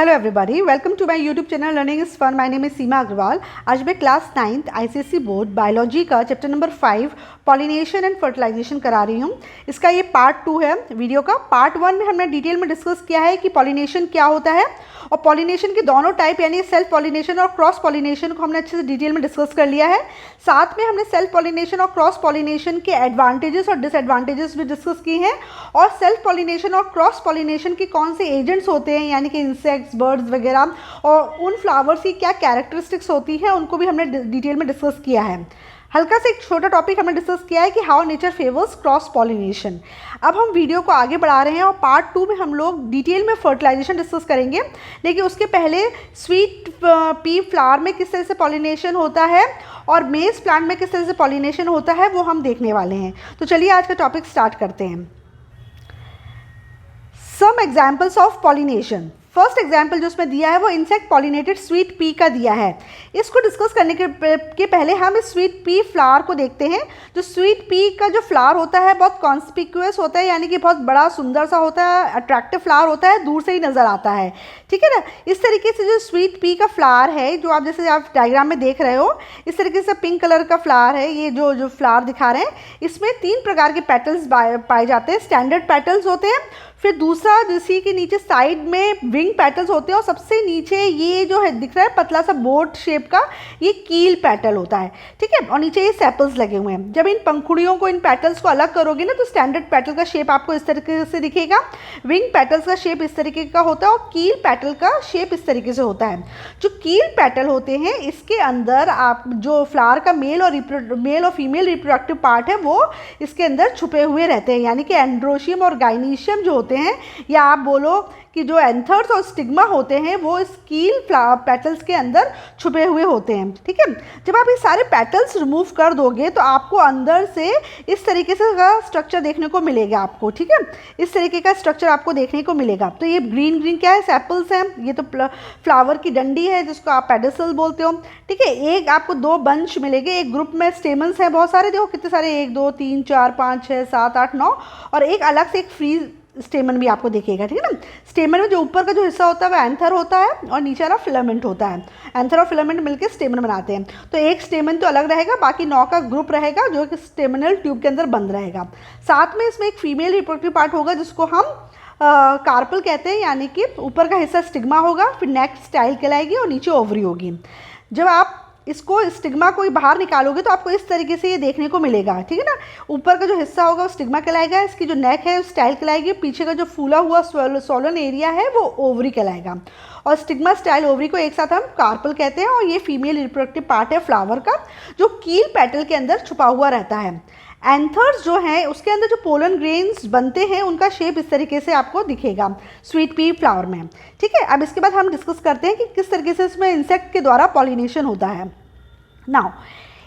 Hello everybody, welcome to my YouTube channel learning is fun. My name is Seema Agarwal. आज मैं class 9th ICSE board biology का chapter number 5 pollination and fertilization करा रही हूँ। इसका ये पार्ट 2 है वीडियो का। पार्ट 1 में हमने डिटेल में डिस्कस किया है कि पॉलिनेशन क्या होता है और पॉलिनेशन के दोनों टाइप यानी सेल्फ पॉलिनेशन और क्रॉस पॉलिनेशन को हमने अच्छे से डिटेल में डिस्कस कर लिया है। साथ में हमने सेल्फ पॉलिनेशन और क्रॉस पॉलिनेशन के एडवांटेजेस और डिसएडवांटेजेस भी डिस्कस किए हैं और सेल्फ पॉलिनेशन और क्रॉस पॉलिनेशन के कौन से एजेंट्स होते हैं यानी कि इंसेक्ट्स, बर्ड्स वगैरह, और उन फ्लावर्स की क्या कैरेक्टरिस्टिक्स होती हैं उनको भी हमने डिटेल में डिस्कस किया है। हल्का से एक छोटा टॉपिक हमने डिस्कस किया है कि how nature favours cross pollination. अब हम वीडियो को आगे बढ़ा रहे हैं और पार्ट 2 में हम लोग डिटेल में फर्टिलाइजेशन डिस्कस करेंगे, लेकिन उसके पहले स्वीट पी फ्लावर में किस तरह से पॉलिनेशन होता है और मेज प्लांट में किस तरह से पॉलिनेशन होता है वो हम देखने वाले हैं। तो चलिए आज का टॉपिक स्टार्ट करते हैं। Some examples of pollination. First example जो उसमें दिया है वो इंसेक्ट पॉलिनेटेड स्वीट पी का दिया है। इसको डिस्कस करने के पहले हम इस स्वीट पी फ्लावर को देखते हैं। जो स्वीट पी का जो फ्लावर होता है बहुत कॉन्स्पिक्यूअस होता है, यानी कि बहुत बड़ा सुंदर सा होता है, अट्रैक्टिव फ्लावर होता है, दूर से ही नज़र आता है। ठीक है ना। इस तरीके से जो स्वीट पी का फ्लावर है, जो आप जैसे आप डायग्राम में देख रहे हो, इस तरीके से पिंक कलर का फ्लावर है। ये जो फ्लावर दिखा रहे हैं इसमें 3 प्रकार के पेटल्स पाए जाते हैं। स्टैंडर्ड पेटल्स होते हैं, फिर दूसरा इसी के नीचे साइड में विंग पेटल्स होते हैं और सबसे नीचे ये जो है दिख रहा है पतला सा बोट शेप का, ये कील पेटल होता है। ठीक है। और नीचे ये सेपल्स लगे हुए हैं। जब इन पंखुड़ियों को, इन पेटल्स को अलग करोगे ना तो स्टैंडर्ड पेटल का शेप आपको इस तरीके से दिखेगा, विंग पेटल्स का शेप इस तरीके का होता है और कील पेटल का शेप इस तरीके से होता है। जो कील पेटल होते हैं इसके अंदर आप जो फ्लावर का मेल और फीमेल रिप्रोडक्टिव पार्ट है वो इसके अंदर छुपे हुए रहते हैं, यानी कि एंड्रोशियम और गाइनीशियम जो होते हैं, या आप बोलो कि जो एंथर्स और स्टिग्मा होते हैं वो इस कील पेटल्स के अंदर छुपे हुए होते हैं। ठीक है। जब आप ये सारे पेटल्स रिमूव कर दोगे तो आपको अंदर से इस तरीके से का स्ट्रक्चर देखने को मिलेगा आपको। ठीक है। इस तरीके का स्ट्रक्चर आपको देखने को मिलेगा। तो ये ग्रीन ग्रीन क्या है, सेपल्स हैं। ये तो फ्लावर की डंडी है जिसको आप पेडिसल बोलते हो। ठीक है। एक आपको 2 बंच मिलेंगे, एक ग्रुप में स्टेमन्स हैं बहुत सारे, देखो कितने सारे, 1 2 3 4 5 6 7 8 9, और एक अलग से एक फ्री स्टेमन भी आपको दिखेगा। ठीक है ना। स्टेमन में जो ऊपर का जो हिस्सा होता है वो एंथर होता है और नीचे वाला फिलामेंट होता है। एंथर और फिलामेंट मिलकर स्टेमन बनाते हैं। तो एक स्टेमन तो अलग रहेगा, बाकी 9 का ग्रुप रहेगा जो कि स्टेमिनल ट्यूब के अंदर बंद रहेगा। साथ में इसमें एक फीमेल रिप्रोडक्टिव पार्ट होगा जिसको हम कार्पल कहते हैं, यानी कि ऊपर का हिस्सा स्टिग्मा होगा, फिर नेक स्टाइल कहलाएगी और नीचे ओवरी होगी। जब आप इसको स्टिग्मा को बाहर निकालोगे तो आपको इस तरीके से ये देखने को मिलेगा। ठीक है ना। ऊपर का जो हिस्सा होगा वो स्टिग्मा कहलाएगा, इसकी जो नेक है स्टाइल कहलाएगी, पीछे का जो फूला हुआ सोलन एरिया है वो ओवरी कहलाएगा। और स्टिग्मा स्टाइल ओवरी को एक साथ हम कार्पल कहते हैं और ये फीमेल रिप्रोडक्टिव पार्ट है फ्लावर का, जो कील पेटल के अंदर छुपा हुआ रहता है। एंथर्स जो हैं उसके अंदर जो पोलन ग्रेन्स बनते हैं उनका शेप इस तरीके से आपको दिखेगा स्वीट पी फ्लावर में। ठीक है। अब इसके बाद हम डिस्कस करते हैं कि किस तरीके से इसमें इंसेक्ट के द्वारा पॉलिनेशन होता है। Now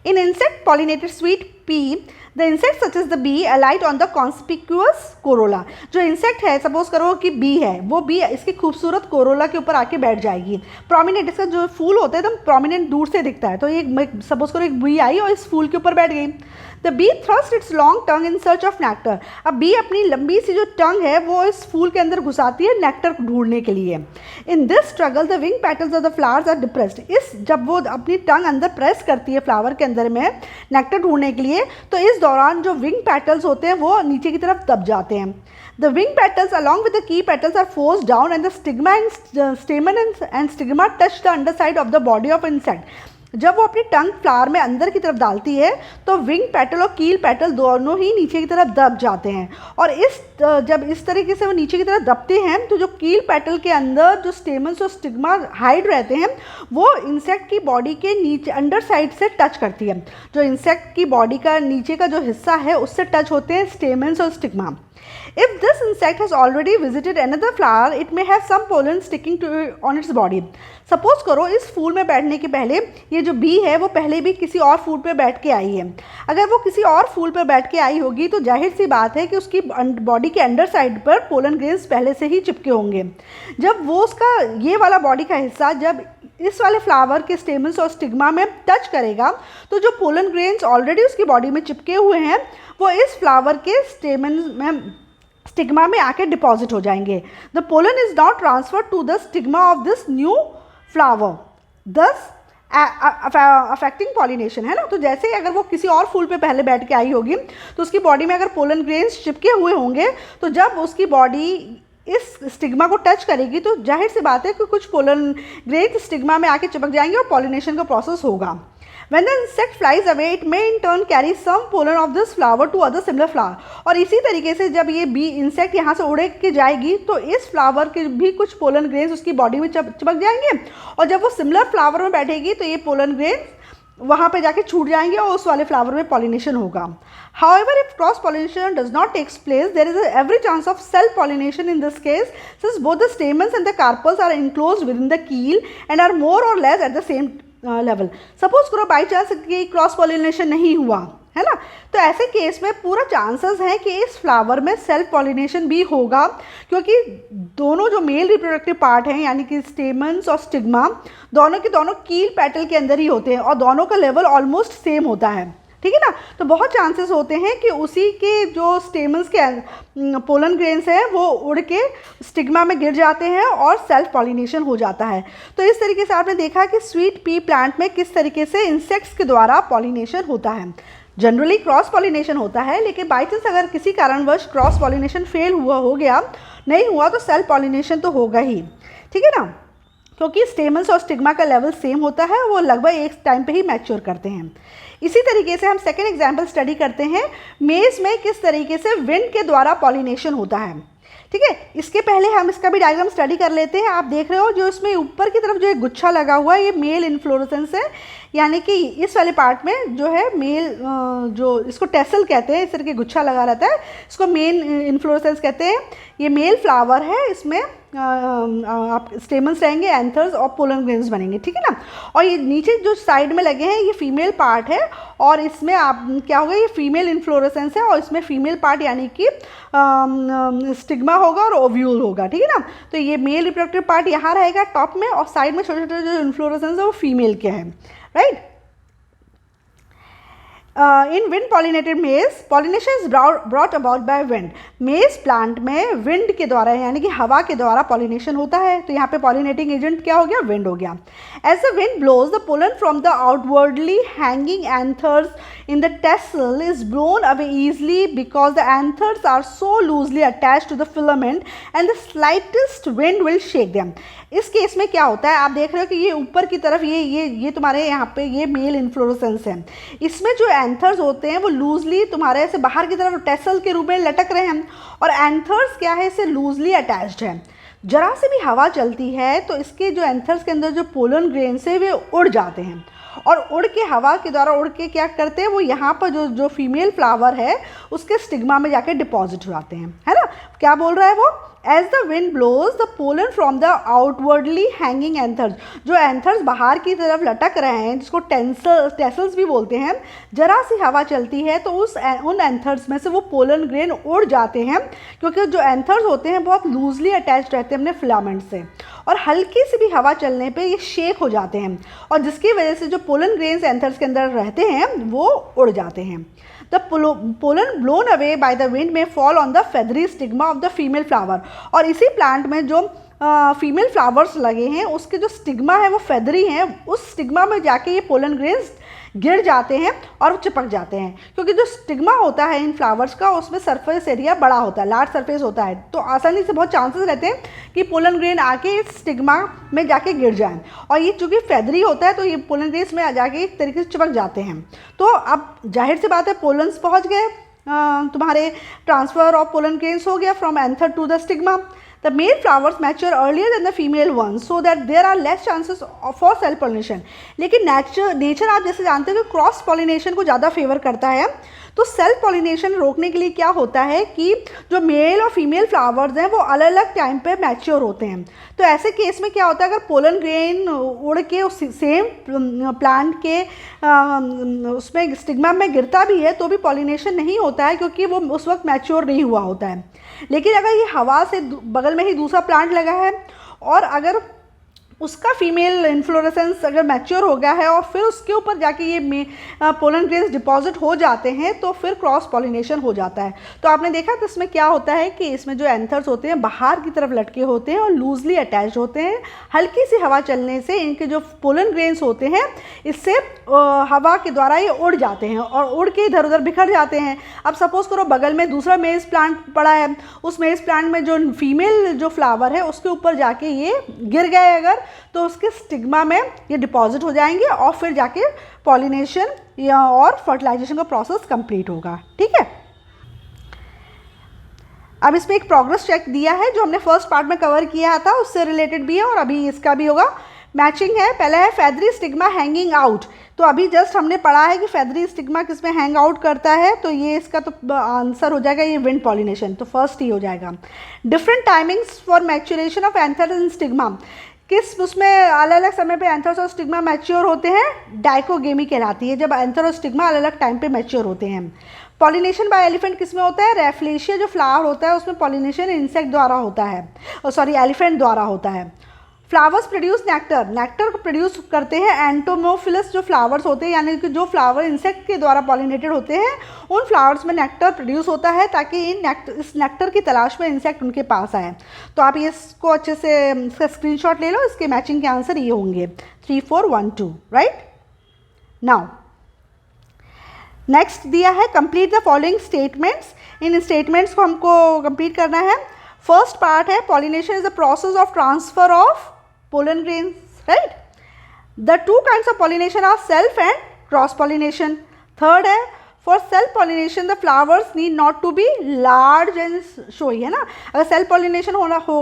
in insect pollinated sweet pea the insect such as the bee alight on the conspicuous corolla. जो इंसेक्ट है, सपोज करो कि बी है, वो बी इसकी खूबसूरत कोरोला के ऊपर आके बैठ जाएगी। प्रोमिनेंट, इसका जो फूल होता है एकदम प्रोमिनेंट दूर से दिखता है। तो ये सपोज करो एक बी आई और इस फूल के ऊपर बैठ गई। The bee thrust its long tongue in search of nectar. अब बी अपनी लंबी सी जो टंग है वो इस फूल के अंदर घुसाती है नेक्टर ढूंढने के लिए। In this struggle the wing petals of the flowers are depressed. जब वो अपनी टंग अंदर प्रेस करती है फ्लावर के अंदर में नेक्टर ढूंढने के लिए, तो इस दौरान जो विंग पेटल्स होते हैं वो नीचे की तरफ दब जाते हैं। The wing petals along with the key petals are forced down and the stigma and stamen and stigma touch the underside of the body of insect. जब वो अपनी टंग फ्लावर में अंदर की तरफ डालती है तो विंग पेटल और कील पेटल दोनों ही नीचे की तरफ दब जाते हैं। और जब इस तरीके से वो नीचे की तरफ दबते हैं तो जो कील पेटल के अंदर जो स्टेमन्स और स्टिग्मा हाइड रहते हैं वो इंसेक्ट की बॉडी के नीचे अंडर साइड से टच करती है। जो इंसेक्ट की बॉडी का नीचे का जो हिस्सा है उससे टच होते हैं स्टेमन्स और stigma. If this insect has already visited another flower, it may have some pollen sticking on its body. Suppose करो इस फूल में बैठने के पहले ये जो बी है वो पहले भी किसी और फूल पे बैठ के आई है। अगर वो किसी और फूल पे बैठ के आई होगी तो जाहिर सी बात है कि उसकी बॉडी के अंडर साइड पर पोलन ग्रेन्स पहले से ही चिपके होंगे। जब वो उसका ये वाला बॉडी का हिस्सा जब इस वाले फ्लावर के स्टेमन्स और स्टिग्मा में टच करेगा तो जो पोलन ग्रेन्स ऑलरेडी उसकी बॉडी में चिपके हुए हैं वो इस फ्लावर के स्टेमन में स्टिग्मा में आके डिपॉजिट हो जाएंगे। The pollen is not transfer to the stigma of this new flower, thus affecting pollination, है ना। तो जैसे अगर वो किसी और फूल पे पहले बैठ के आई होगी तो उसकी बॉडी में अगर पोलन ग्रेन्स चिपके हुए होंगे तो जब उसकी बॉडी इस स्टिग्मा को टच करेगी तो जाहिर सी बात है कि कुछ पोलन ग्रेन्स स्टिग्मा में आके चिपक जाएंगे और पॉलिनेशन का प्रोसेस होगा। When the insect flies away, it may in turn carry some pollen of this flower to other similar flower. और इसी तरीके से जब ये बी इंसेक्ट यहाँ से उड़ के जाएगी तो इस फ्लावर के भी कुछ पोलन ग्रेन्स उसकी बॉडी में चिपक जाएंगे और जब वो सिमिलर फ्लावर में बैठेगी तो ये पोलन ग्रेन्स वहाँ पे जाके छूट जाएंगे और उस वाले फ्लावर में पॉलिनेशन होगा। However, if cross pollination does not take place, there is every chance of self pollination in this case, since both the stamens and the carpels are enclosed within the keel and are more or less at the same level. Suppose करो by chance कि cross pollination नहीं हुआ, है ना, तो ऐसे case में पूरा चांसेस है कि इस फ्लावर में सेल्फ पॉलिनेशन भी होगा, क्योंकि दोनों जो मेल रिप्रोडक्टिव पार्ट हैं यानी कि स्टेमन्स और स्टिग्मा दोनों के दोनों कील पेटल के अंदर ही होते हैं और दोनों का लेवल ऑलमोस्ट सेम होता है, ठीक है ना। तो बहुत चांसेस होते हैं कि उसी के जो स्टेमन्स के पोलन ग्रेन्स हैं वो उड़ के स्टिग्मा में गिर जाते हैं और सेल्फ पॉलिनेशन हो जाता है। तो इस तरीके से आपने देखा कि स्वीट पी प्लांट में किस तरीके से इंसेक्ट्स के द्वारा पॉलिनेशन होता है। जनरली क्रॉस पॉलिनेशन होता है, लेकिन बाई चांस अगर किसी कारणवश क्रॉस पॉलिनेशन फेल हो गया नहीं हुआ तो सेल्फ पॉलिनेशन तो होगा ही, ठीक है ना, क्योंकि स्टेमन्स और स्टिग्मा का लेवल सेम होता है, वो लगभग एक टाइम पे ही मैच्योर करते हैं। इसी तरीके से हम सेकेंड एग्जाम्पल स्टडी करते हैं मेज़ में किस तरीके से विंड के द्वारा पॉलिनेशन होता है, ठीक है। इसके पहले हम इसका भी डायग्राम स्टडी कर लेते हैं। आप देख रहे हो जो इसमें ऊपर की तरफ जो एक गुच्छा लगा हुआ है ये मेल इन्फ्लोरेसेंस है, यानी कि इस वाले पार्ट में जो है मेल जो इसको टेसल कहते हैं, इस तरह के गुच्छा लगा रहता है, इसको मेन इन्फ्लोरेसेंस कहते हैं। ये मेल फ्लावर है, इसमें आप स्टेमन्स रहेंगे, एंथर्स और पोलन ग्रेन्स बनेंगे, ठीक है ना। और ये नीचे जो साइड में लगे हैं ये फीमेल पार्ट है और इसमें आप क्या होगा, ये फीमेल इन्फ्लोरेसेंस है और इसमें फीमेल पार्ट यानी कि स्टिग्मा होगा और ओव्यूल होगा, ठीक है ना। तो ये मेल रिप्रोडक्टिव पार्ट यहाँ रहेगा टॉप में और साइड में छोटे छोटे जो इन्फ्लोरेसेंस है वो फीमेल के हैं, राइट। इन विंड पॉलिनेटेड मेज pollination is brought about by wind. मेज प्लांट में विंड के द्वारा यानी कि हवा के द्वारा पॉलिनेशन होता है, तो यहाँ पे पॉलिनेटिंग एजेंट क्या हो गया, विंड हो गया। As the wind blows the pollen from the outwardly hanging anthers in the tassel is blown away easily because the anthers are so loosely attached to the filament and the slightest wind will shake them। इस case में क्या होता है, आप देख रहे हो कि ये ऊपर की तरफ ये तुम्हारे यहाँ पे ये मेल इन्फ्लोरेसेंस है, इसमें जो एंथर्स होते हैं वो लूजली तुम्हारे ऐसे बाहर की तरफ टेसल के रूप में लटक रहे हैं और एंथर्स क्या है, इसे लूजली अटैच्ड है। जरा से भी हवा चलती है तो इसके जो एंथर्स के अंदर जो पोलन ग्रेन्स है वे उड़ जाते हैं और उड़ के हवा के द्वारा उड़ के क्या करते हैं, वो यहाँ पर जो फीमेल फ्लावर है उसके स्टिग्मा में जाके डिपॉजिट हो जाते हैं, है ना। क्या बोल रहा है वो, as the wind blows the pollen from the outwardly hanging anthers, जो एंथर्स बाहर की तरफ लटक रहे हैं जिसको टेसल्स भी बोलते हैं, जरा सी हवा चलती है तो उन एंथर्स में से वो पोलन ग्रेन उड़ जाते हैं, क्योंकि जो एंथर्स होते हैं बहुत लूजली अटैच्ड रहते हैं अपने फिलामेंट से और हल्की सी भी हवा चलने पे ये शेक हो जाते हैं और जिसकी वजह से जो पोलन ग्रेन्स एंथर्स के अंदर रहते हैं वो उड़ जाते हैं। The pollen blown away by the wind में fall on the feathery stigma of the female flower. और इसी प्लांट में जो फीमेल फ्लावर्स लगे हैं उसके जो स्टिग्मा है वो फेदरी हैं, उस स्टिग्मा में जाके ये पोलन ग्रेन्स गिर जाते हैं और चिपक जाते हैं, क्योंकि जो स्टिग्मा होता है इन फ्लावर्स का उसमें सरफेस एरिया बड़ा होता है, लार्ज सरफेस होता है, तो आसानी से बहुत चांसेस रहते हैं कि पोलन ग्रेन आके इस स्टिग्मा में जाके गिर जाएं और ये चूँकि फेदरी होता है तो ये पोलन ग्रेन्स में जाके एक तरीके से चिपक जाते हैं। तो अब जाहिर सी बात है पोलन्स पहुँच गए, तुम्हारे ट्रांसफ़र ऑफ पोलन ग्रेन्स हो गया from anther to the stigma. The male flowers mature earlier than the female ones, so that there are less chances for self pollination। लेकिन नेचर आप जैसे जानते हैं कि क्रॉस पॉलिनेशन को ज़्यादा फेवर करता है, तो सेल्फ पॉलिनेशन रोकने के लिए क्या होता है कि जो मेल और फीमेल फ्लावर्स हैं वो अलग अलग टाइम पे मैच्योर होते हैं। तो ऐसे केस में क्या होता है, अगर पोलन ग्रेन उड़ के उस सेम प्लांट के उसमें स्टिग्मा में गिरता भी है तो भी पॉलिनेशन नहीं होता है, क्योंकि वो उस वक्त मैच्योर नहीं हुआ होता है। लेकिन अगर ये हवा से बगल में ही दूसरा प्लांट लगा है और अगर उसका फीमेल इन्फ्लोरेसेंस अगर मैच्योर हो गया है और फिर उसके ऊपर जाके ये पोलन ग्रेन्स डिपॉजिट हो जाते हैं तो फिर क्रॉस पॉलिनेशन हो जाता है। तो आपने देखा तो इसमें क्या होता है कि इसमें जो एंथर्स होते हैं बाहर की तरफ लटके होते हैं और लूजली अटैच होते हैं। हल्की सी हवा चलने से इनके जो पोलन ग्रेन्स होते हैं इससे हवा के द्वारा ये उड़ जाते हैं और उड़ के इधर उधर बिखर जाते हैं। अब सपोज़ करो बगल में दूसरा मेज प्लांट पड़ा है, उस मेज प्लांट में जो फीमेल जो फ्लावर है उसके ऊपर जाके ये गिर गए अगर, तो उसके स्टिग्मा में ये डिपॉजिट हो जाएंगे और फिर जाके पॉलिनेशन या और फर्टिलाइजेशन का प्रोसेस कंप्लीट होगा। ठीक है, अब इसमें एक प्रोग्रेस चेक दिया है जो हमने फर्स्ट पार्ट में कवर किया था, उससे रिलेटेड भी है और अभी इसका भी होगा। मैचिंग है, पहला है फेदरी स्टिग्मा हैंगिंग आउट। तो अभी जस्ट हमने पढ़ा है कि फेदरी स्टिग्मा किस में हैंग आउट करता है, तो ये इसका तो आंसर हो जाएगा ये विंड पॉलिनेशन, तो फर्स्ट ही हो जाएगा। Different timings for maturation of anther and stigma, किस उसमें अलग अलग समय पे एंथर्स और स्टिग्मा मैच्योर होते हैं, डाइकोगेमी कहलाती है जब एंथर और स्टिग्मा अलग अलग टाइम पे मैच्योर होते हैं। पॉलिनेशन बाय एलिफेंट किस में होता है, रैफ्लेशिया जो फ्लावर होता है उसमें पॉलिनेशन इंसेक्ट द्वारा होता है, एलिफेंट द्वारा होता है। फ्लावर्स प्रोड्यूस नेक्टर, नेक्टर को प्रोड्यूस करते हैं एंटोमोफिलस जो फ्लावर्स होते हैं, यानी कि जो फ्लावर इंसेक्ट के द्वारा पॉलिनेटेड होते हैं उन फ्लावर्स में नेक्टर प्रोड्यूस होता है ताकि इस नेक्टर की तलाश में इंसेक्ट उनके पास आए। तो आप ये इसको अच्छे से इसका स्क्रीनशॉट ले लो, इसके मैचिंग के आंसर ये होंगे 3, 4, 1, 2, राइट। नाउ नेक्स्ट दिया है complete the following statements, in statements को हमको कंप्लीट करना है। फर्स्ट पार्ट है pollination is the process of transfer of pollen grains, right? The two kinds of pollination are self and cross pollination. Third है for self pollination the flowers need not to be large and showy, है ना। अगर self pollination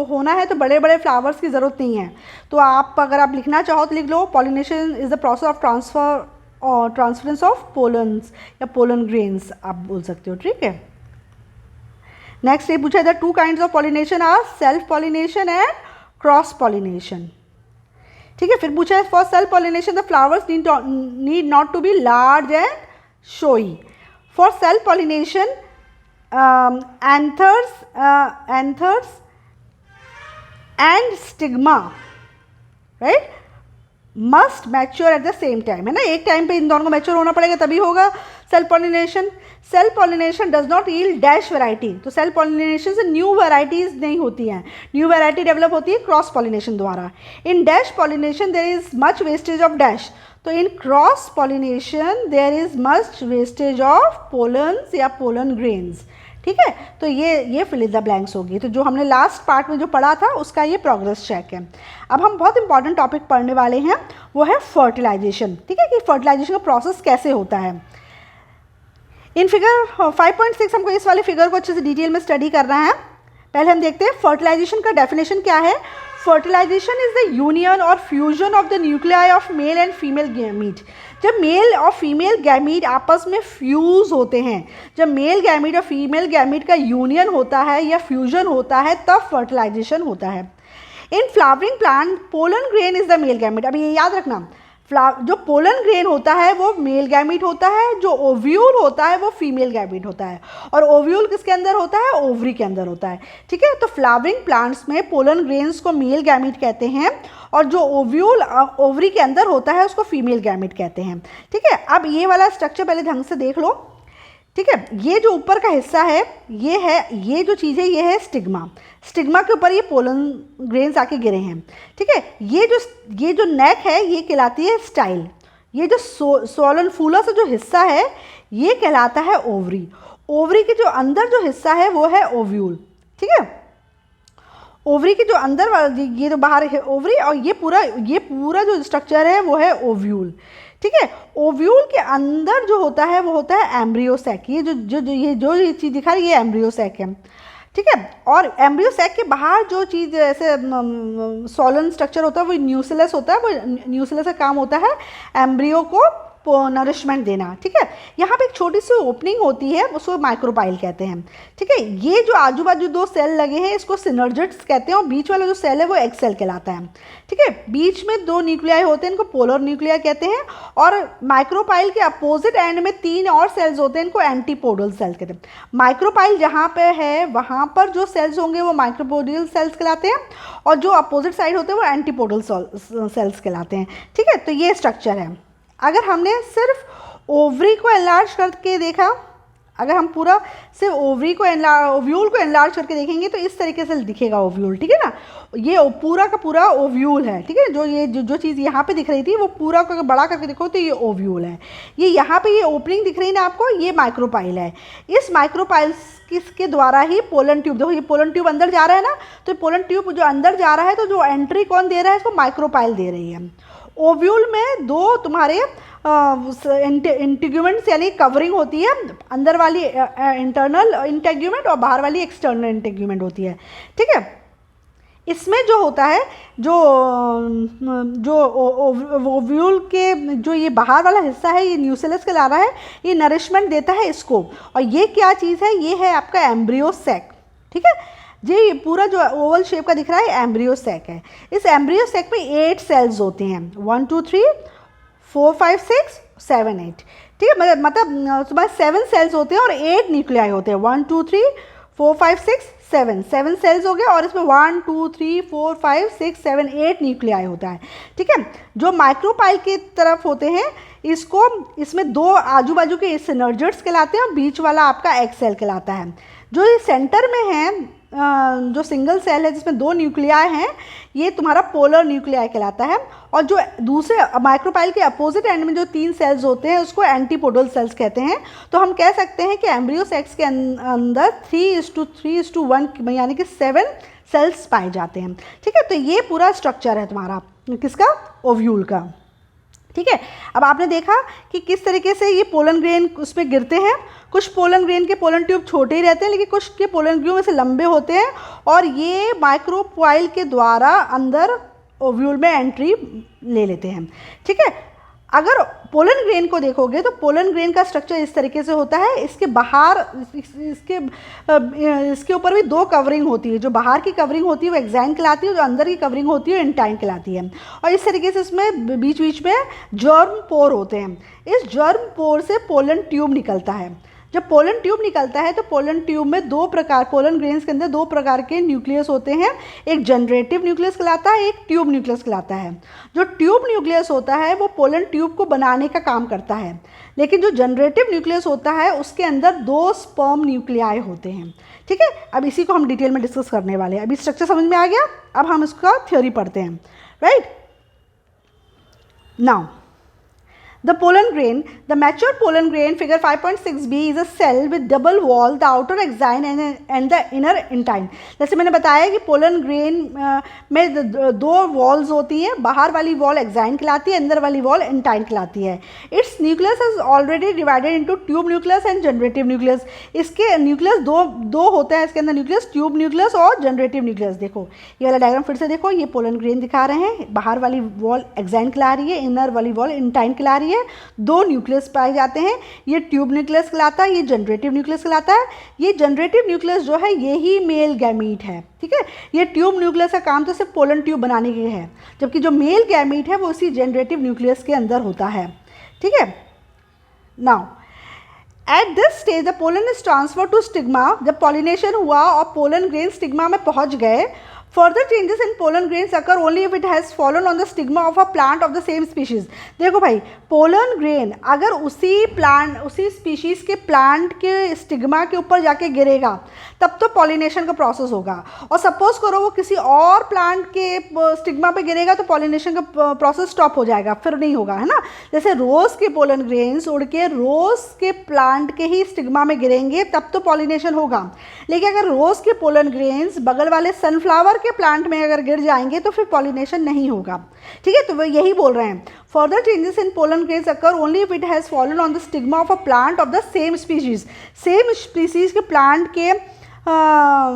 होना है तो बड़े बड़े flowers की ज़रूरत नहीं है। तो आप अगर आप लिखना चाहो तो लिख लो pollination is the process of transference of pollens या pollen grains आप बोल सकते हो, ठीक है। नेक्स्ट ये पूछा है the two kinds of pollination are self pollination and cross pollination, ठीक है। फिर पूछा है for self pollination the flowers need not to be large and showy. For self pollination anthers and stigma, right, must mature at the same time, है ना। एक time पे इन दोनों को मैच्योर होना पड़ेगा तभी होगा self pollination. Self pollination does not yield dash variety, तो सेल्फ पॉलिनेशन से न्यू वैराइटीज नहीं होती हैं, न्यू वैरायटी डेवलप होती है क्रॉस पॉलिनेशन द्वारा। In dash pollination there is much wastage of dash, तो in cross pollination there is much wastage of pollens या पोलन ग्रेन्स, ठीक है। तो ये फिल इन द ब्लैंक्स होगी। तो जो हमने लास्ट पार्ट में जो पढ़ा था उसका ये प्रोग्रेस चेक है। अब हम बहुत इंपॉर्टेंट टॉपिक पढ़ने वाले हैं, वो है फर्टिलाइजेशन, ठीक है, कि फर्टिलाइजेशन का प्रोसेस कैसे होता है। इन फिगर 5.6 हमको इस वाले फिगर को अच्छे से डिटेल में स्टडी करना है। पहले हम देखते हैं फर्टिलाइजेशन का डेफिनेशन क्या है। फर्टिलाइजेशन इज द यूनियन और fusion of the nuclei of male and female gamete. जब मेल और फीमेल गैमीट आपस में फ्यूज़ होते हैं, जब मेल गैमीट और फीमेल गैमीट का यूनियन होता है या फ्यूजन होता है तब फर्टिलाइजेशन होता है। In flowering plant pollen grain is the male gamete. अब ये याद रखना, जो पोलन ग्रेन होता है वो मेल गैमीट होता है, जो ओव्यूल होता है वो फीमेल गैमीट होता है, और ओव्यूल किसके अंदर होता है, ओवरी के अंदर होता है, ठीक है। तो फ्लावरिंग प्लांट्स में पोलन ग्रेन्स को मेल गैमीट कहते हैं और जो ओव्यूल ओवरी के अंदर होता है उसको फीमेल गैमीट कहते हैं, ठीक है। अब ये वाला स्ट्रक्चर पहले ढंग से देख लो, ठीक है। ये जो ऊपर का हिस्सा है ये जो चीज़ है ये है स्टिग्मा, स्टिग्मा के ऊपर ये पोलन ग्रेन्स आके गिरे हैं, ठीक है। ये जो नेक है ये कहलाती है स्टाइल, ये जो सोलन फूला सा जो हिस्सा है ये कहलाता है ओवरी, ओवरी के जो अंदर जो हिस्सा है वो है ओव्यूल, ठीक है। ओवरी के जो अंदर वाला ये जो बाहर है ओवरी, और ये पूरा जो स्ट्रक्चर है वो है ओव्यूल, ठीक है। ओव्यूल के अंदर जो होता है वो होता है एम्ब्रियोसैक, ये जो चीज़ दिखा रही है ये एम्ब्रियोसैक है, ठीक है। और एम्ब्रियोसैक के बाहर जो चीज़ ऐसे सोलन स्ट्रक्चर होता है वो न्यूसिलस होता है, वो न्यूसिलस का काम होता है एम्ब्रियो को नरिशमेंट देना। ठीक है, यहाँ पे एक छोटी सी ओपनिंग होती है, उसको माइक्रोपाइल कहते हैं। ठीक है, ये जो आजू बाजू दो सेल लगे हैं इसको सिनर्जिड्स कहते हैं, और बीच वाला जो सेल है वो एक्स सेल कहलाता है। ठीक है, बीच में दो न्यूक्लियाई होते हैं, इनको पोलर न्यूक्लिया कहते हैं, और माइक्रोपाइल के अपोजिट एंड में 3 और सेल्स होते हैं, इनको एंटीपोडल सेल्स कहते हैं। माइक्रोपाइल जहाँ पे है वहाँ पर जो सेल्स होंगे वो माइक्रोपोडियल सेल्स कहलाते हैं, और जो अपोजिट साइड होते हैं वो एंटीपोडल सेल्स कहलाते हैं। ठीक है, तो ये स्ट्रक्चर है। अगर हमने सिर्फ ओवरी को एनलार्ज करके देखा, अगर हम पूरा सिर्फ ओवरी को ओव्यूल को एनलार्ज करके देखेंगे तो इस तरीके से दिखेगा ओव्यूल। ठीक है ना, ये पूरा का पूरा ओव्यूल है। ठीक है, जो चीज़ यहाँ पे दिख रही थी वो पूरा को बड़ा करके देखो तो ये ओव्यूल है। ये यहाँ पे ये ओपनिंग दिख रही है ना आपको, ये माइक्रोपाइल है। इस माइक्रोपाइल किसके द्वारा ही पोलन ट्यूब, देखो ये पोलन ट्यूब अंदर जा रहा है ना, तो पोलन ट्यूब जो अंदर जा रहा है तो जो एंट्री कौन दे रहा है, इसको माइक्रोपाइल दे रही है। ओव्यूल में दो तुम्हारे इंटीग्यूमेंट्स यानी कवरिंग होती है, अंदर वाली इंटरनल इंटीग्यूमेंट और बाहर वाली एक्सटर्नल इंटीग्यूमेंट होती है। ठीक है, इसमें जो होता है जो ओव्यूल के जो ये बाहर वाला हिस्सा है ये न्यूक्लियस कहला रहा है, ये नरिशमेंट देता है इसको, और ये क्या चीज़ है, ये है आपका एम्ब्रियो सैक। ठीक है जी, ये पूरा जो ओवल शेप का दिख रहा है एम्ब्रियो सैक है। इस एम्ब्रियो सैक में 8 सेल्स होते हैं, 1 2 3 4 5 6 7 8। ठीक है, मतलब तुम्हारे 7 सेल्स होते हैं और 8 न्यूक्लियाई होते हैं, 1 2 3 4 5 6 7 सेल्स हो गए, और इसमें 1 2 3 4 5 6 7 8 न्यूक्लियाई होता है। ठीक है, जो माइक्रोपाइल की तरफ होते हैं इसमें दो आजू बाजू के सिनर्जिड्स कहलाते हैं, और बीच वाला आपका एक्स सेल कहलाता है। जो ये सेंटर में है जो सिंगल सेल है जिसमें 2 न्यूक्लियाई हैं, ये तुम्हारा पोलर न्यूक्लियाई कहलाता है, और जो दूसरे माइक्रोपाइल के अपोजिट एंड में जो 3 सेल्स होते हैं उसको एंटीपोडल सेल्स कहते हैं। तो हम कह सकते हैं कि एम्ब्रियो सेक्स के अंदर 3:3:1 यानी कि 7 सेल्स पाए जाते हैं। ठीक है, तो ये पूरा स्ट्रक्चर है तुम्हारा किसका, ओव्यूल का। ठीक है, अब आपने देखा कि किस तरीके से ये पोलन ग्रेन उस पर गिरते हैं। कुछ पोलन ग्रेन के पोलन ट्यूब छोटे ही रहते हैं, लेकिन कुछ के पोलन ट्यूब में से लंबे होते हैं, और ये माइक्रोपाइल के द्वारा अंदर ओव्यूल में एंट्री ले लेते हैं। ठीक है, अगर पोलन ग्रेन को देखोगे तो पोलन ग्रेन का स्ट्रक्चर इस तरीके से होता है। इसके बाहर इसके ऊपर भी 2 कवरिंग होती है, जो बाहर की कवरिंग होती है वो एक्साइन कहलाती है, जो अंदर की कवरिंग होती है इंटाइन कहलाती है। और इस तरीके से इसमें बीच बीच में जर्म पोर होते हैं। इस जर्म पोर से पोलन ट्यूब निकलता है। जब पोलन ट्यूब निकलता है तो पोलन ट्यूब में पोलन ग्रेन्स के अंदर 2 प्रकार के न्यूक्लियस होते हैं, एक जनरेटिव न्यूक्लियस कहलाता है, एक ट्यूब न्यूक्लियस कहलाता है। जो ट्यूब न्यूक्लियस होता है वो पोलन ट्यूब को बनाने का काम करता है, लेकिन जो जनरेटिव न्यूक्लियस होता है उसके अंदर 2 स्पर्म न्यूक्लियाई होते हैं। ठीक है, अब इसी को हम डिटेल में डिस्कस करने वाले हैं। अभी स्ट्रक्चर समझ में आ गया, अब हम इसका थ्योरी पढ़ते हैं। Right now, the pollen grain, the mature pollen grain figure 5.6b is a cell with double wall, the outer exine and the inner intine। जैसे मैंने बताया कि पोलन ग्रेन में 2 वॉल्स होती हैं, बाहर वाली वॉल एक्साइन कहलाती है, अंदर वाली वॉल इंटाइन कहलाती है। It's nucleus is already divided into tube nucleus and generative nucleus. इसके न्यूक्लियस दो होता है इसके अंदर न्यूक्लियस, ट्यूब न्यूक्लियस और जनरेटिव न्यूक्लियस। देखो ये वाला डायग्राम फिर से देखो, ये पोलन ग्रेन दिखा रहे हैं, बाहर वाली वॉल एक्साइन कहला रही है, इनर वाली वॉल इंटाइन कहला रही है, 2 न्यूक्लियस पाए जाते हैं। ये ट्यूब न्यूक्लियस कहलाता है, ये जनरेटिव न्यूक्लियस कहलाता है। ये जनरेटिव न्यूक्लियस जो है ये ही मेल गैमीट है। ठीक है, ये ट्यूब न्यूक्लियस का काम तो सिर्फ पोलन ट्यूब बनाने के है, जबकि जो मेल गैमीट है वो उसी जनरेटिव न्यूक्लियस के अंदर होता है। ठीक है, now at this stage the pollen is transfer to stigma. जब पॉलिनेशन हुआ और पोलन ग्रेन स्टिग्मा में पहुंच गए, further changes in pollen grains occur only if it has fallen on the stigma of a plant of the same species। देखो भाई, pollen grain अगर उसी स्पीशीज़ के प्लांट के स्टिग्मा के ऊपर जाके गिरेगा तब तो पॉलिनेशन का प्रोसेस होगा, और सपोज करो वो किसी और प्लांट के स्टिग्मा पे गिरेगा तो पॉलिनेशन का प्रोसेस स्टॉप हो जाएगा, फिर नहीं होगा, है ना। जैसे रोज़ के पोलन ग्रेन्स उड़ के रोज़ के प्लांट के ही स्टिग्मा में गिरेंगे तब तो पॉलिनेशन होगा, लेकिन अगर रोज़ के पोलन ग्रेन्स बगल वाले सनफ्लावर के प्लांट में अगर गिर जाएंगे तो फिर पॉलिनेशन नहीं होगा। ठीक है, तो वो यही बोल रहे हैं, further changes in pollen grains occur only if it has fallen on the stigma of a plant of the same species. Same species के प्लांट के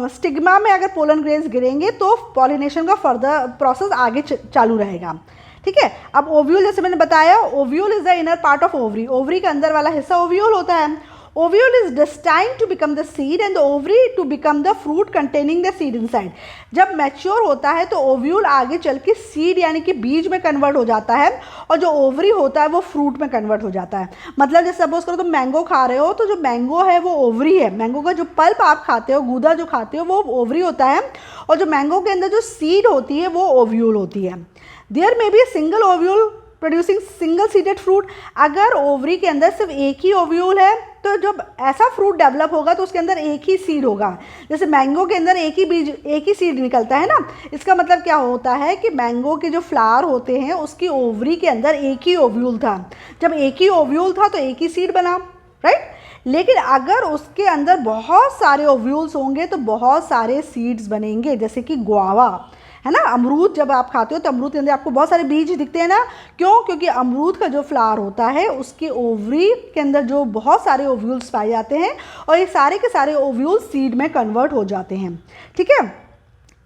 स्टिग्मा में अगर पोलन ग्रेन्स गिरेंगे तो पॉलिनेशन का फर्दर प्रोसेस आगे चालू रहेगा। ठीक ठीक है। अब ओव्यूल जैसे मैंने बताया, ovule is the inner part of ovary, ovary का अंदर वाला हिस्सा ओव्यूल होता है। Ovule is destined to become the seed and the ovary to become the fruit containing the seed inside। जब मैच्योर होता है तो ओव्यूल आगे चल के सीड यानी कि बीज में कन्वर्ट हो जाता है, और जो ओवरी होता है वो फ्रूट में कन्वर्ट हो जाता है। मतलब जैसे सपोज करो तुम मैंगो खा रहे हो, तो जो मैंगो है वो ओवरी है, मैंगो का जो पल्प आप खाते हो, गूदा जो खाते हो वो ओवरी होता है, और जो मैंगो के अंदर जो सीड होती है वो ओव्यूल होती है। There may be a single ovule producing single seeded fruit. अगर ओवरी के अंदर सिर्फ एक ही ओव्यूल है तो जब ऐसा फ्रूट डेवलप होगा तो उसके अंदर एक ही सीड होगा। जैसे मैंगो के अंदर एक ही बीज, एक ही सीड निकलता है ना, इसका मतलब क्या होता है कि मैंगो के जो फ्लावर होते हैं उसकी ओवरी के अंदर एक ही ओव्यूल था। जब एक ही ओव्यूल था तो एक ही सीड बना, राइट। लेकिन अगर उसके अंदर बहुत सारे ओव्यूल्स होंगे तो बहुत सारे सीड्स बनेंगे, जैसे कि गुआवा है ना, अमरूद जब आप खाते हो तो अमरूद के अंदर आपको बहुत सारे बीज दिखते हैं ना, क्यों? क्योंकि अमरूद का जो फ्लावर होता है उसके ओवरी के अंदर जो बहुत सारे ओव्यूल्स पाए जाते हैं, और ये सारे के सारे ओव्यूल्स सीड में कन्वर्ट हो जाते हैं, ठीक है।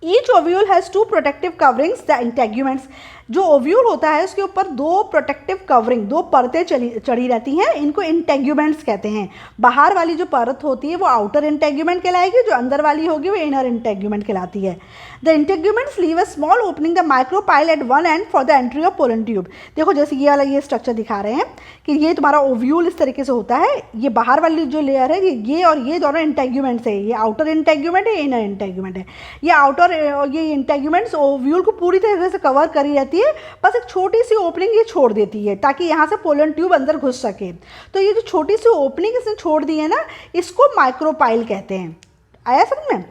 Each ovule has two protective coverings the integuments. जो ओव्यूल होता है उसके ऊपर दो प्रोटेक्टिव कवरिंग, दो परतें चढ़ी रहती हैं, इनको इंटेग्यूमेंट्स कहते हैं। बाहर वाली जो परत होती है वो आउटर इंटेग्यूमेंट कहलाएगी, जो अंदर वाली होगी वो इनर इंटेग्यूमेंट कहलाती है। The integuments leave a small opening the micropyle at one end for the entry of pollen tube. देखो जैसे ये वाला ये स्ट्रक्चर दिखा रहे हैं कि ये तुम्हारा ओव्यूल इस तरीके से होता है, ये बाहर वाली जो लेयर है ये और ये दोनों इंटेग्यूमेंट्स है, ये आउटर इंटेग्यूमेंट है, इनर इंटेग्यूमेंट है। ये आउटर ये इंटेग्यूमेंट्स ओव्यूल को पूरी तरह से कवर करी रहती है, बस एक छोटी सी ओपनिंग ये छोड़ देती है ताकि यहाँ से पोलन ट्यूब अंदर घुस सके। तो ये जो छोटी सी ओपनिंग इसने छोड़ दी है ना, इसको माइक्रोपाइल कहते हैं। आया समझ में?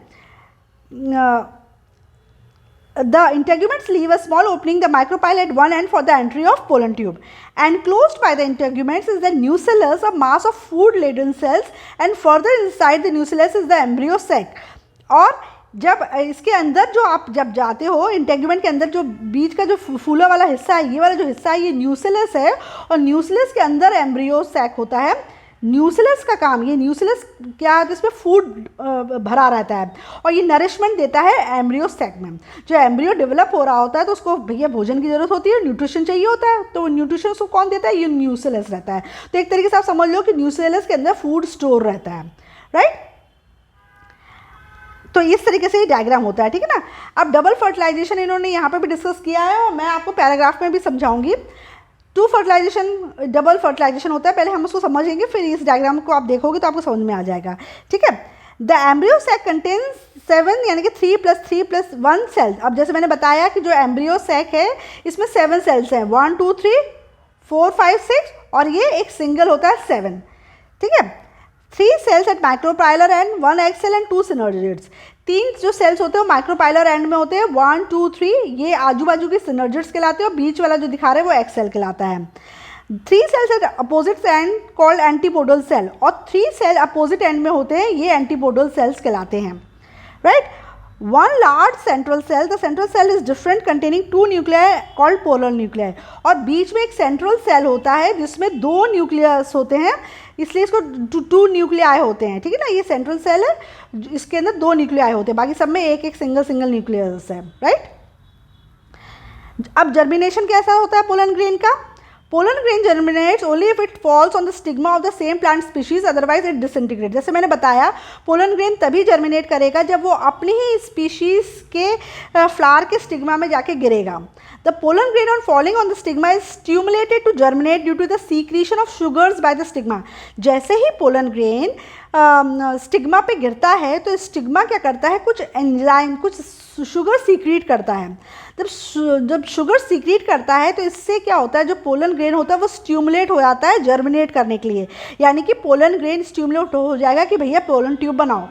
The integuments leave a small opening, the micropyle at one end for the entry of pollen tube. Enclosed by the integuments is the nucellus, a mass of food-laden cells, and further inside the nucellus is the embryo sac. और जब इसके अंदर जो आप जब जाते हो integument के अंदर, जो बीज का जो फूला वाला हिस्सा है, ये वाला जो हिस्सा है ये न्यूसेलस है, और न्यूसेलस के अंदर एम्ब्रियो सैक होता है। न्यूसेलस का काम, ये न्यूसेलस क्या है, इसमें फूड भरा रहता है और ये नरिशमेंट देता है एम्ब्रियो सैक में। जो एम्ब्रियो डेवलप हो रहा होता है तो उसको भैया भोजन की जरूरत होती है, न्यूट्रिशन चाहिए होता है, तो न्यूट्रिशन उसको कौन देता है? ये न्यूसेलस रहता है। तो एक तरीके से आप समझ लो कि न्यूसेलस के अंदर फूड स्टोर रहता है, राइट। तो इस तरीके से ये डायग्राम होता है, ठीक है ना। अब डबल फर्टिलाइजेशन इन्होंने यहाँ पे भी डिस्कस किया है और मैं आपको पैराग्राफ में भी समझाऊंगी। टू फर्टिलाइजेशन, डबल फर्टिलाइजेशन होता है, पहले हम उसको समझेंगे, फिर इस डायग्राम को आप देखोगे तो आपको समझ में आ जाएगा, ठीक है। द एम्ब्रियो सैक कंटेन्स 7 यानी कि 3+3+1 सेल्स। अब जैसे मैंने बताया कि जो एम्ब्रियो सैक है इसमें 7 सेल्स हैं, 1 2 3 4 5 6, और ये एक सिंगल होता है 7, ठीक है। 3 cells at micropylar end 1 egg cell and 2 synergids। 3 जो सेल्स होते हैं वो माइक्रोपाइलर एंड में होते हैं, 1 2 3 ये आजू बाजू के synergids कहलाते हैं, और बीच वाला जो दिखा रहे हैं वो egg cell कहलाता है। 3 cells at opposite end called antipodal cell, और 3 सेल अपोजिट एंड में होते हैं, ये एंटीपोडल सेल्स कहलाते हैं, right. One large central cell, the central cell is different containing 2 nuclei called polar nuclei। और बीच में एक सेंट्रल सेल होता है जिसमें 2 न्यूक्लियस होते हैं, इसलिए इसको 2 न्यूक्लियाई होते हैं, ठीक है ना। ये सेंट्रल सेल है, इसके अंदर 2 न्यूक्लियाई होते हैं, बाकी सब में एक एक सिंगल न्यूक्लियस है, राइट। अब जर्मिनेशन कैसा होता है पोलन ग्रेन का? Pollen grain germinates only if it falls on the stigma of the same plant species, otherwise it disintegrate. जैसे मैंने बताया पोलन ग्रेन तभी जर्मिनेट करेगा जब वो अपनी ही स्पीशीज के फ्लावर के स्टिग्मा में जाके गिरेगा। The pollen grain on falling on the stigma is stimulated to germinate due to the secretion of sugars by the stigma. जैसे ही पोलन ग्रेन स्टिग्मा पे गिरता है तो स्टिग्मा क्या करता है, कुछ एंजाइम, कुछ शुगर सीक्रेट करता है। जब शुगर सीक्रेट करता है तो इससे क्या होता है, जो पोलन ग्रेन होता है वो स्टिमुलेट हो जाता है जर्मिनेट करने के लिए, यानी कि पोलन ग्रेन स्टिमुलेट हो जाएगा कि भैया पोलन ट्यूब बनाओ।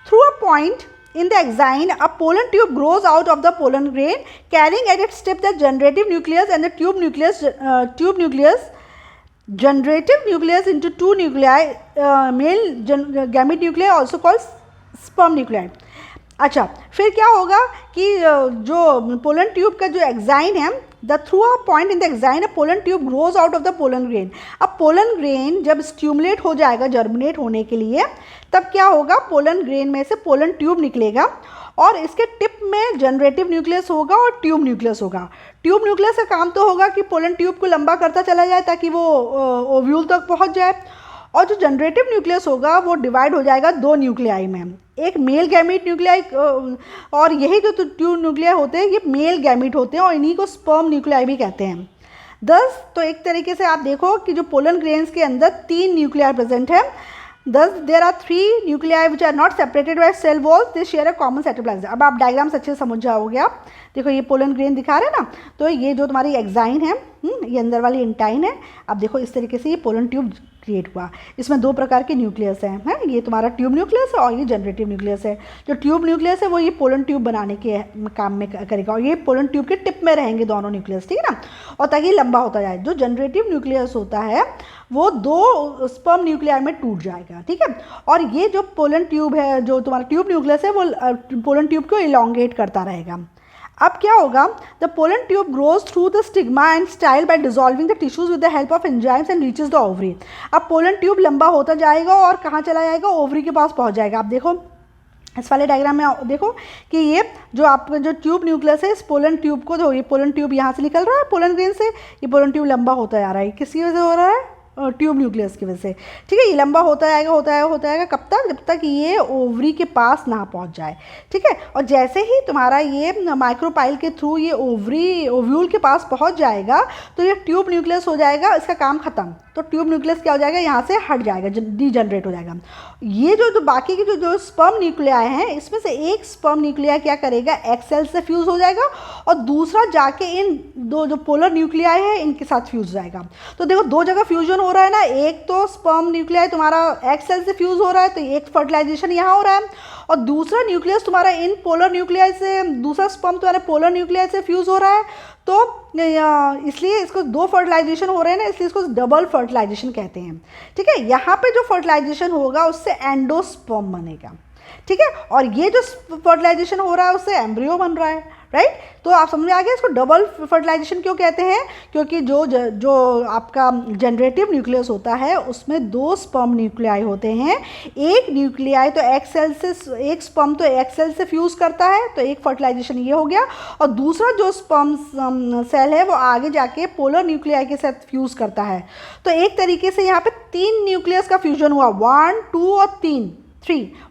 Through a point in the exine, a pollen tube grows out of the pollen grain, carrying at its tip the generative nucleus and the tube nucleus generative nucleus into 2 nuclei, male gamete nuclei also called sperm nuclei। अच्छा, फिर क्या होगा कि जो pollen tube का जो exine है, the through a point in the exine a pollen tube grows out of the pollen grain. अब पोलन ग्रेन जब स्ट्यूमुलेट हो जाएगा जर्मिनेट होने के लिए, तब क्या होगा, पोलन ग्रेन में से पोलन ट्यूब निकलेगा और इसके टिप में जनरेटिव न्यूक्लियस होगा और ट्यूब न्यूक्लियस होगा। ट्यूब न्यूक्लियस का काम तो होगा कि पोलन ट्यूब को लंबा करता चला जाए ताकि वो ओव्यूल तक पहुंच जाए, और जो जनरेटिव न्यूक्लियस होगा वो डिवाइड हो जाएगा दो न्यूक्लियाई में, एक मेल गैमीट न्यूक्लियाई, और यही जो ट्यूब न्यूक्लियाई होते हैं ये मेल गैमीट होते हैं और इन्हीं को स्पर्म न्यूक्लियाई भी कहते हैं। दस तो एक तरीके से आप देखो कि जो पोलन ग्रेन्स के अंदर 3 न्यूक्लियाई प्रेजेंट है। Thus, there are 3 nuclei which are not separated by cell walls. They share a common cytoplasm. अब आप डायग्राम्स अच्छे से समझ जाओगे आप। देखो ये पोलन ग्रेन दिखा रहे हैं ना, तो ये जो तुम्हारी एक्साइन है, ये अंदर वाली इंटाइन है। अब देखो इस तरीके से ये पोलन ट्यूब क्रिएट हुआ। इसमें 2 प्रकार के न्यूक्लियस हैं, ये तुम्हारा ट्यूब न्यूक्लियस है और ये जनरेटिव न्यूक्लियस है। जो ट्यूब न्यूक्लियस है वो ये पोलन ट्यूब बनाने के काम में करेगा और ये पोलन ट्यूब के टिप में रहेंगे दोनों न्यूक्लियस, ठीक है ना, और ताकि लंबा होता जाए। जो जनरेटिव न्यूक्लियस होता है वो 2 स्पर्म न्यूक्लियाई में टूट जाएगा, ठीक है। और ये जो पोलन ट्यूब है, जो तुम्हारा ट्यूब न्यूक्लियस है, वो पोलन ट्यूब को इलोंगेट करता रहेगा। अब क्या होगा, the pollen tube grows through the stigma and style bye dissolving the tissues with the help of enzymes and reaches the ovary. अब पोलन ट्यूब लंबा होता जाएगा और कहाँ चला जाएगा, ओवरी के पास पहुँच जाएगा। आप देखो इस वाले डायग्राम में देखो कि ये जो आपका जो ट्यूब न्यूक्लियस है, इस पोलन ट्यूब को, ये पोलन ट्यूब यहाँ से निकल रहा है पोलन ग्रेन से, ये पोलन ट्यूब लंबा होता जा रहा है। किसकी वजह से हो रहा है, ट्यूब न्यूक्लियस की वजह से, ठीक है। ये लंबा होता जाएगा कब तक, जब तक ये ओवरी के पास ना पहुंच जाए, ठीक है। और जैसे ही तुम्हारा ये माइक्रोपाइल के थ्रू ये ओव्यूल के पास पहुंच जाएगा तो ये ट्यूब न्यूक्लियस हो जाएगा, इसका काम खत्म। तो ट्यूब न्यूक्लियस क्या हो जाएगा, यहाँ से हट जाएगा, डीजनरेट हो जाएगा। ये जो बाकी की जो स्पर्म न्यूक्लियाई हैं, इसमें से एक स्पर्म न्यूक्लियाई क्या करेगा, एग सेल से फ्यूज़ हो जाएगा और दूसरा जाके इन 2 जो पोलर न्यूक्लियाई है इनके साथ फ्यूज़ हो जाएगा। तो देखो 2 जगह फ्यूजन हो रहा है ना, एक तो स्पर्म न्यूक्लियाई तुम्हारा एग सेल से फ्यूज़ हो रहा है तो एक फर्टिलाइजेशन यहाँ हो रहा है, और दूसरा न्यूक्लियस तुम्हारा इन पोलर न्यूक्लियाई से, दूसरा स्पर्म तुम्हारे पोलर न्यूक्लियाई से फ्यूज़ हो रहा है। तो इसलिए इसको 2 फर्टिलाइजेशन हो रहे हैं ना, इसलिए इसको डबल फर्टिलाइजेशन कहते हैं, ठीक है। यहाँ पे जो फर्टिलाइजेशन होगा उससे एंडोस्पर्म बनेगा, ठीक है, और ये जो फर्टिलाइजेशन हो रहा है उससे एम्ब्रियो बन रहा है, राइट। तो आप समझ में आ गया इसको डबल फर्टिलाइजेशन क्यों कहते हैं, क्योंकि जो आपका जनरेटिव न्यूक्लियस होता है उसमें 2 स्पर्म न्यूक्लियाई होते हैं। एक न्यूक्लियाई तो एक सेल से, एक स्पर्म तो एक सेल से फ्यूज़ करता है, तो एक फर्टिलाइजेशन ये हो गया, और दूसरा जो स्पर्म सेल है वो आगे जाके पोलर न्यूक्लियाई के साथ फ्यूज़ करता है। तो एक तरीके से यहाँ पे 3 न्यूक्लियस का फ्यूजन हुआ, 1, 2 और 3,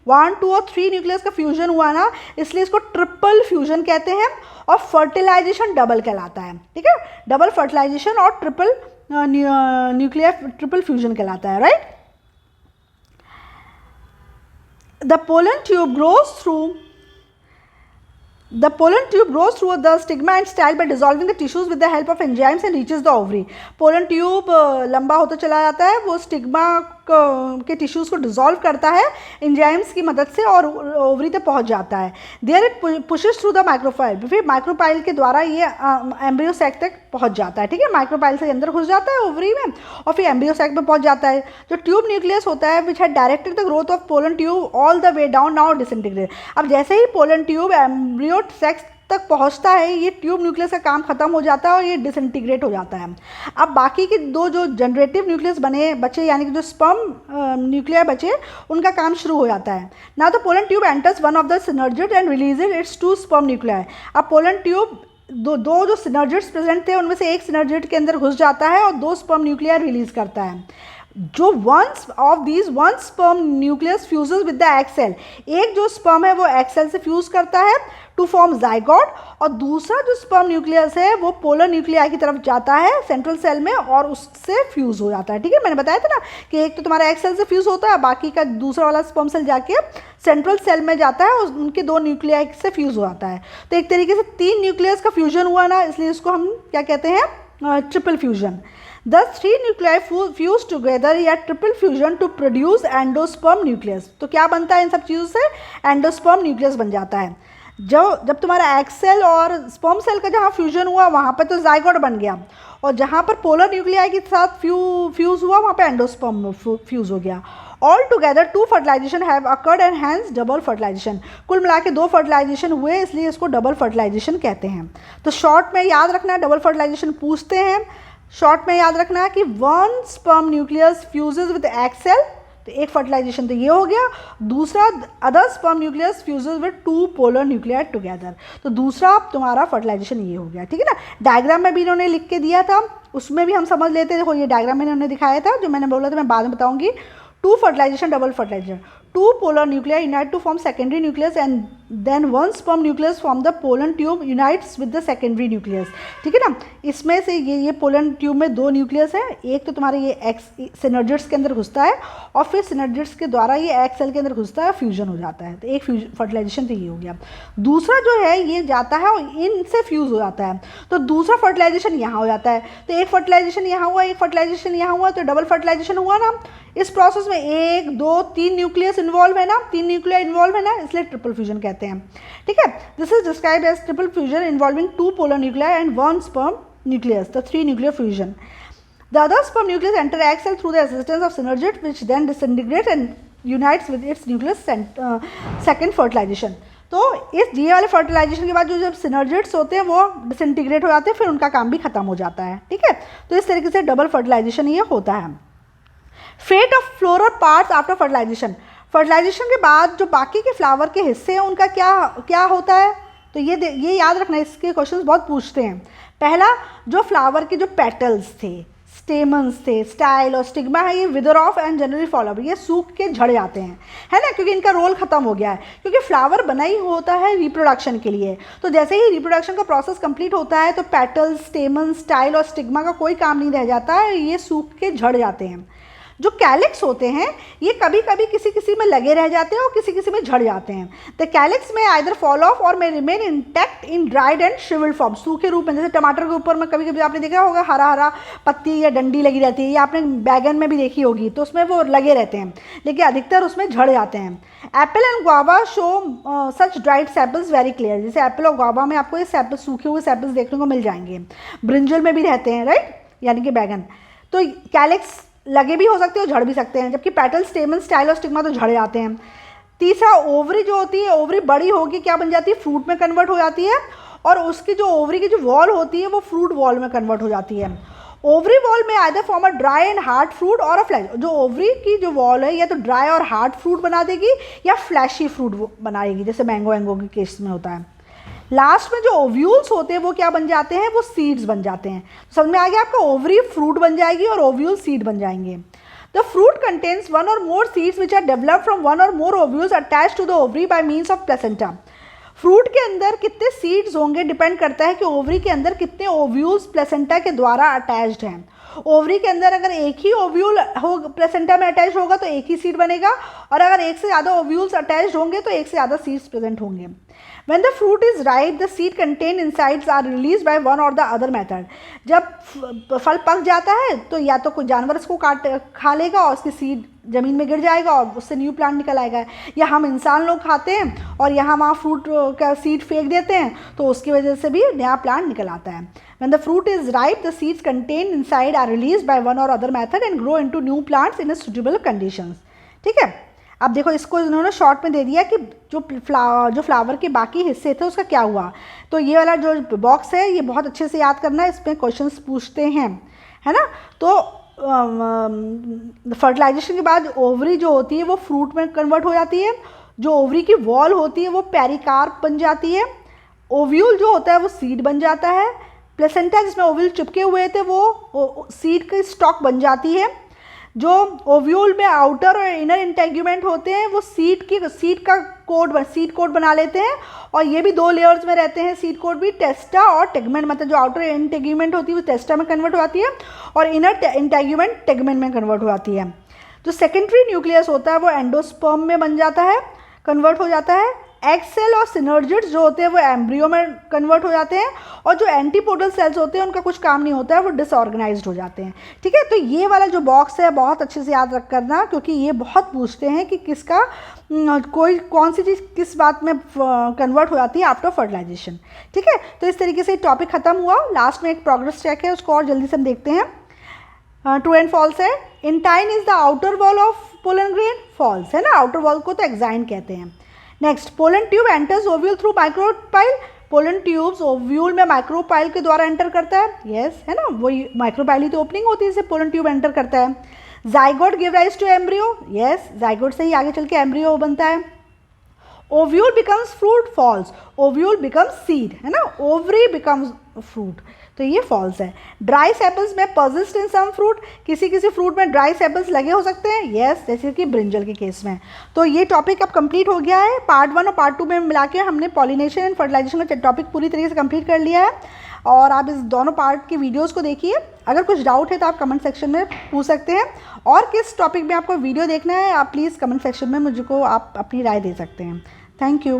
1, 2 और 3 न्यूक्लियस का फ्यूजन हुआ ना, इसलिए इसको ट्रिपल फ्यूजन कहते हैं, और फर्टिलाइजेशन डबल कहलाता है, ठीक है। डबल फर्टिलाइजेशन और ट्रिपल न्यूक्लियर ट्रिपल फ्यूजन कहलाता है, right. The pollen tube grows through the stigma and style by dissolving the tissues with the help of enzymes and reaches the ovary. Pollen tube लंबा होता चला जाता है, वो stigma के टिश्यूज़ को डिसॉल्व करता है एंजाइम्स की मदद से और ओवरी तक पहुंच जाता है। There it pushes through the micropyle, फिर माइक्रोपाइल के द्वारा ये एम्ब्रियो सैक तक पहुंच जाता है, ठीक है। माइक्रोपाइल से अंदर घुस जाता है ओवरी में और फिर एम्ब्रियो सैक में पहुंच जाता है। जो ट्यूब न्यूक्लियस होता है which had directed the growth of pollen tube all the way down, now disintegrate. अब जैसे ही पोलन ट्यूब एम्ब्रियो सैक तक पहुंचता है, ये ट्यूब न्यूक्लियस का काम खत्म हो जाता है और ये डिसइंटीग्रेट हो जाता है। अब बाकी के 2 जो जनरेटिव न्यूक्लियस बचे, यानी कि जो स्पर्म न्यूक्लियर बचे, उनका काम शुरू हो जाता है ना। तो pollen tube enters one of the synergid and releases it's 2 sperm nuclear. अब पोलन ट्यूब दो जो सिनर्जिड्स प्रेजेंट थे उनमें से एक सिनर्जिड के अंदर घुस जाता है और 2 स्पर्म न्यूक्लियर रिलीज करता है। जो one sperm nucleus fuses with the egg cell, एक जो स्पर्म है वो एग सेल से फ्यूज करता है टू फॉर्म जाइगोट, और दूसरा जो स्पर्म न्यूक्लियस है वो पोलर न्यूक्लियाई की तरफ जाता है सेंट्रल सेल में और उससे फ्यूज हो जाता है, ठीक है। मैंने बताया था ना कि एक तो तुम्हारा एग सेल से फ्यूज होता है, बाकी का दूसरा वाला स्पर्म सेल जाके सेंट्रल सेल में जाता है और उनके 2 न्यूक्लियाई से फ्यूज हो जाता है। तो एक तरीके से 3 न्यूक्लियस का फ्यूजन हुआ ना, इसलिए इसको हम क्या कहते हैं, triple fusion. Thus 3 nuclei fuse together या triple fusion to produce endosperm nucleus. तो क्या बनता है इन सब चीज़ों से, एंडोस्पर्म न्यूक्लियस बन जाता है। जब तुम्हारा एग सेल और स्पर्म सेल का जहाँ फ्यूजन हुआ वहाँ पर तो जाइगोट बन गया, और जहाँ पर पोलर न्यूक्लियाई के साथ फ्यूज हुआ वहाँ पर एंडोस्पर्म फ्यूज हो गया। All together 2 fertilisation have occurred and hence double fertilisation. कुल मिला के 2 फर्टिलाइजेशन हुए, इसलिए इसको डबल फर्टिलाइजेशन कहते हैं। तो शॉर्ट में याद रखना, डबल फर्टिलाइजेशन पूछते हैं, शॉर्ट में याद रखना कि 1 sperm nucleus fuses with egg cell तो एक फर्टिलाइजेशन तो ये हो गया। दूसरा, other sperm nucleus fuses with 2 polar nuclei together, तो दूसरा तुम्हारा फर्टिलाइजेशन ये हो गया, ठीक है ना। डायग्राम में भी इन्होंने लिख के दिया था, उसमें भी हम समझ लेते। देखो ये डायग्राम में इन्होंने दिखाया था, जो मैंने बोला था मैं बाद में बताऊंगी। 2 fertilisation, double fertilisation, 2 polar nuclei unite to form secondary nucleus and then 1 sperm nucleus from the pollen tube unites with the secondary nucleus, ठीक है ना। इसमें से ये पोलन ट्यूब में 2 न्यूक्लियस है, एक तो तुम्हारे ये एक्स सिनर्जिड्स के अंदर घुसता है और फिर सिनर्जिड्स के द्वारा ये एक्स सेल के अंदर घुसता है, फ्यूजन हो जाता है। तो एक फर्टिलाइजेशन तो ये हो गया। दूसरा जो है ये जाता है और इनसे फ्यूज हो जाता है, तो दूसरा फर्टिलाइजेशन यहाँ हो जाता है। तो एक फर्टिलाइजेशन यहाँ हुआ, एक फर्टिलाइजेशन यहाँ हुआ, तो डबल फर्टिलाइजेशन हुआ ना। इस प्रोसेस में 1, 2, 3 न्यूक्लियस इन्वॉल्व है ना, 3 न्यूक्लिया इन्वॉल्व है ना, इसलिए ट्रिपल फ्यूजन कहते हैं, ठीक है। This is described as triple fusion involving 2 polar nuclei and 1 sperm nucleus, the 3 nuclear fusion. The other sperm nucleus enter egg cell through the assistance of synergid, which then disintegrates and unites with its nucleus, second fertilization. तो इस ये वाले fertilisation के बाद जो जब synergids होते हैं वो डिसइंटीग्रेट हो जाते हैं, फिर उनका काम भी खत्म हो जाता है, ठीक है। तो इस तरीके से डबल फर्टिलाइजेशन ये होता है। Fate of floral parts after fertilisation, fertilisation के बाद जो बाकी के फ्लावर के हिस्से हैं उनका क्या होता है, तो ये याद रखना, इसके क्वेश्चंस बहुत पूछते हैं। पहला, जो फ्लावर के जो पेटल्स थे, स्टेमन्स थे, स्टाइल और स्टिग्मा है, ये wither off and generally fall off, ये सूख के झड़ जाते हैं, है ना, क्योंकि इनका रोल खत्म हो गया है। क्योंकि फ्लावर बना ही होता है रिप्रोडक्शन के लिए, तो जैसे ही रिप्रोडक्शन का प्रोसेस कंप्लीट होता है तो पेटल्स, स्टेमन, स्टाइल और स्टिग्मा का कोई काम नहीं रह जाता है, ये सूख के झड़ जाते हैं। जो कैलिक्स होते हैं ये कभी कभी किसी किसी में लगे रह जाते हैं और किसी किसी में झड़ जाते हैं। द कैलिक्स में आइदर फॉल ऑफ और may remain intact in dried and shrivelled form, सूखे रूप में। जैसे टमाटर के ऊपर में कभी कभी आपने देखा होगा हरा हरा पत्ती या डंडी लगी रहती है, या आपने बैगन में भी देखी होगी, तो उसमें वो लगे रहते हैं, लेकिन अधिकतर उसमें झड़ जाते हैं। Apple and guava show such dried sepals very clear, जैसे एप्पल और गुआवा में आपको ये सैपल्स, सूखे हुए सैपल्स देखने को मिल जाएंगे। ब्रिंजल में भी रहते हैं, राइट, यानी कि बैगन। तो कैलिक्स लगे भी हो सकते हैं और झड़ भी सकते हैं, जबकि पेटल, स्टेमन, स्टाइल और स्टिग्मा तो झड़ जाते हैं। तीसरा, ओवरी जो होती है, ओवरी बड़ी होगी क्या बन जाती है, फ्रूट में कन्वर्ट हो जाती है, और उसकी जो ओवरी की जो वॉल होती है वो फ्रूट वॉल में कन्वर्ट हो जाती है। ओवरी वॉल में either form a dry and hard fruit और अ फ्लैश, जो ओवरी की जो वॉल है या तो ड्राई और हार्ड फ्रूट बना देगी या फ्लैशी फ्रूट बनाएगी, जैसे मैंगो एंगो के केस में होता है। लास्ट में जो ओव्यूल्स होते हैं वो क्या बन जाते हैं, वो सीड्स बन जाते हैं। समझ में आ गया आपका, ओवरी फ्रूट बन जाएगी और ओव्यूल सीड बन जाएंगे। The fruit contains 1 or more seeds which are developed from 1 or more ovules attached to the ovary by means of placenta. Fruit के अंदर कितने सीड्स होंगे डिपेंड करता है कि ओवरी के अंदर कितने ओव्यूल्स प्लेसेंटा के द्वारा अटैच्ड हैं। ओवरी के अंदर अगर एक ही ओव्यूल हो प्लेसेंटा में अटैच होगा तो एक ही सीड बनेगा, और अगर एक से ज़्यादा ओव्यूल्स अटैच्ड होंगे तो एक से ज़्यादा सीड्स प्रेजेंट होंगे। When the fruit is ripe, the seed contained insides are released by one or the other method. जब फल पक जाता है तो या तो कोई जानवर इसको खा लेगा और उसकी सीड ज़मीन में गिर जाएगा और उससे न्यू प्लांट निकल आएगा, या हम इंसान लोग खाते हैं और यहाँ वहाँ फ्रूट का सीड फेंक देते हैं तो उसकी वजह से भी नया प्लांट निकल आता है। When the fruit is ripe, the seeds contained inside are released by one or other method and grow into new plants in a suitable conditions. ठीक है, अब देखो इसको इन्होंने शॉर्ट में दे दिया कि जो फ्लावर के बाकी हिस्से थे उसका क्या हुआ। तो ये वाला जो बॉक्स है ये बहुत अच्छे से याद करना है, इसमें क्वेश्चंस पूछते हैं, है ना। तो फर्टिलाइजेशन के बाद ओवरी जो होती है वो फ्रूट में कन्वर्ट हो जाती है, जो ओवरी की वॉल होती है वो पेरिकार्प बन जाती है, ओव्यूल जो होता है वो सीड बन जाता है, प्लेसेंटा जिसमें ओव्यूल चिपके हुए थे वो सीड की स्टॉक बन जाती है, जो ओव्यूल में आउटर और इनर इंटेग्यूमेंट होते हैं वो सीड कोट बना लेते हैं, और ये भी 2 लेयर्स में रहते हैं सीड कोट भी, टेस्टा और टेगमेंट, मतलब जो आउटर इंटेग्यूमेंट होती है वो टेस्टा में कन्वर्ट हो जाती है और इनर इंटेग्यूमेंट टेगमेंट में कन्वर्ट हो जाती है। जो सेकेंडरी न्यूक्लियस होता है वो एंडोस्पर्म में बन जाता है, कन्वर्ट हो जाता है। एग सेल और सिनर्जिड्स जो होते हैं वो एम्ब्रियो में कन्वर्ट हो जाते हैं, और जो एंटीपोडल सेल्स होते हैं उनका कुछ काम नहीं होता है, वो डिसऑर्गेनाइज्ड हो जाते हैं। ठीक है, तो ये वाला जो बॉक्स है बहुत अच्छे से याद रख करना, क्योंकि ये बहुत पूछते हैं कि किसका कौन सी चीज़ किस बात में कन्वर्ट हो जाती है आफ्टर फर्टिलाइजेशन। ठीक है, तो इस तरीके से टॉपिक खत्म हुआ। लास्ट में एक प्रोग्रेस चेक है, उसको और जल्दी से हम देखते हैं। ट्रू एंड फॉल्स है। Intine is the outer wall of pollen grain, false है ना, आउटर वॉल को तो एक्साइन कहते हैं। Next, pollen tube enters ovule through micropyle, pollen tubes ovule में माइक्रोपाइल के द्वारा एंटर करता है, यस है ना, वही माइक्रोपाइल ही तो ओपनिंग होती है जिससे पोलन ट्यूब एंटर करता है। Zygote give rise to embryo, yes zygote से ही आगे चल के एम्ब्रियो बनता है। Ovule becomes fruit, false, ovule becomes seed, है ना, ओवरी बिकम्स फ्रूट, तो ये फॉल्स है। Dry sepals may persist in some fruit, किसी किसी फ्रूट में ड्राई सेपल्स लगे हो सकते हैं, यस जैसे कि ब्रिंजल के केस में। तो ये टॉपिक अब कंप्लीट हो गया है। पार्ट 1 और पार्ट 2 में मिला के हमने पॉलिनेशन एंड फर्टिलाइजेशन का टॉपिक पूरी तरीके से कंप्लीट कर लिया है, और आप इस दोनों पार्ट की वीडियोस को देखिए। अगर कुछ डाउट है तो आप कमेंट सेक्शन में पूछ सकते हैं, और किस टॉपिक में आपको वीडियो देखना है आप प्लीज़ कमेंट सेक्शन में मुझको आप अपनी राय दे सकते हैं। Thank you.